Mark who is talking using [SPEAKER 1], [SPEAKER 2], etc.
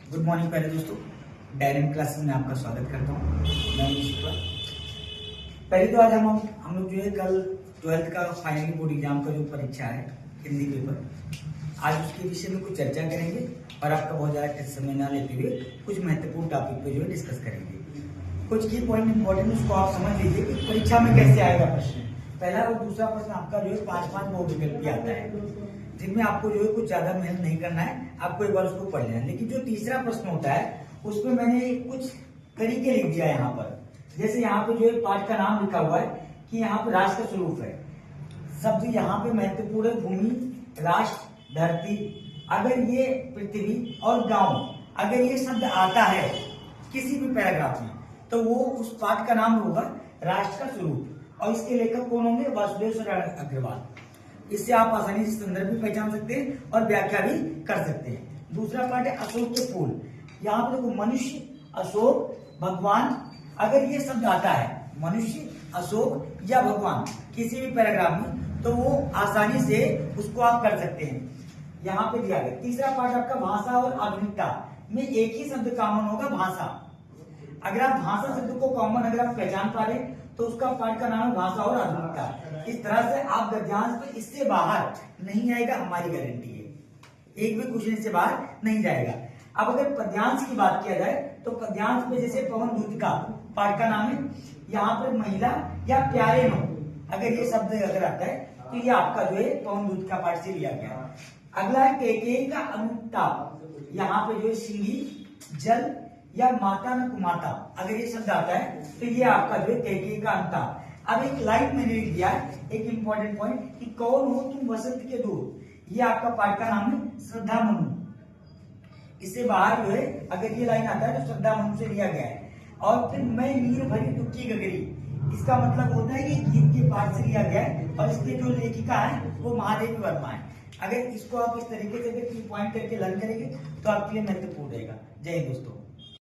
[SPEAKER 1] Good morning प्यारे दोस्तों, dynamic classes में आपका स्वागत करता हूँ। मैं पहले तो आज हम लोग जो है कल 12th का फाइनल बोर्ड एग्जाम का जो परीक्षा है हिंदी पेपर, आज उसके विषय में कुछ चर्चा करेंगे और आपका बहुत ज्यादा समय ना लेते हुए कुछ महत्वपूर्ण टॉपिक पे जो है डिस्कस करेंगे। कुछ की पॉइंट इंपॉर्टेंट उसको आप समझ लीजिए कि परीक्षा में कैसे आएगा प्रश्न। पहला और दूसरा प्रश्न आपका जो है 5-5 बोर्ड विकल्प भी आता है, जिनमें आपको जो है कुछ ज्यादा मेहनत नहीं करना है, आपको एक बार उसको पढ़ लेना है। लेकिन जो तीसरा प्रश्न होता है उसमें मैंने कुछ तरीके लिख दिया है यहाँ पर। जैसे यहाँ पे जो है पाठ का नाम लिखा हुआ है कि यहाँ पे राष्ट्र का स्वरूप है, शब्द यहाँ पे महत्वपूर्ण है भूमि, राष्ट्र, धरती। अगर ये पृथ्वी और गांव, अगर ये शब्द आता है किसी भी पैराग्राफ में तो वो उस पाठ का नाम होगा राष्ट्र का स्वरूप। और इसके लेखक कौन होंगे? वासुदेव नारायण अग्रवाल। इससे आप आसानी से संदर्भ भी पहचान सकते हैं और व्याख्या भी कर सकते हैं। दूसरा पार्ट है अशोक के फूल। यहाँ पे देखो मनुष्य, अशोक, भगवान। अगर ये शब्द आता है मनुष्य, अशोक या भगवान किसी भी पैराग्राफ में तो वो आसानी से उसको आप कर सकते हैं। यहाँ पे दिया गया। तीसरा पार्ट आपका भाषा और आधुनिकता में एक ही शब्द कॉमन होगा, भाषा। अगर आप भाषा शब्द को कॉमन अगर आप पहचान पा रहे तो उसका पाठ का नाम है भाषा और आधुनिकता। इस तरह से आप गद्यांश पे इससे बाहर नहीं आएगा, हमारी गारंटी है। एक भी क्वेश्चन इससे बाहर नहीं जाएगा। अब अगर पद्यांश की बात किया जाए तो पद्यांश में जैसे पवन दूत का पाठ का नाम है, यहाँ पर महिला या प्यारे नो, अगर ये शब्द अगर आता है तो ये आपका जो है पवन दूत का पाठ से लिया गया। अगला है केके का अनुताप। यहाँ पे जो है सिंगी, जल या माता न कुमाता, अगर ये शब्द आता है तो ये आपका जो है केके का अनुताप। अब एक लाइन मैंने लिख दिया है, एक इंपॉर्टेंट पॉइंट कि कौन हो तुम वसंत के दूत, ये आपका पाठ का नाम है श्रद्धा मनु। इससे बाहर जो है अगर ये लाइन आता है तो श्रद्धा मनु से लिया गया है। और फिर मैं नीर भरी दुखी गगरी, इसका मतलब होता है कि गीत के पाठ से लिया गया है और इसके जो लेखिका है वो महादेवी वर्मा है। अगर इसको आप इस तरीके से पॉइंट करके लर्न करेंगे तो आपके लिए महत्वपूर्ण रहेगा। जय हिंद दोस्तों।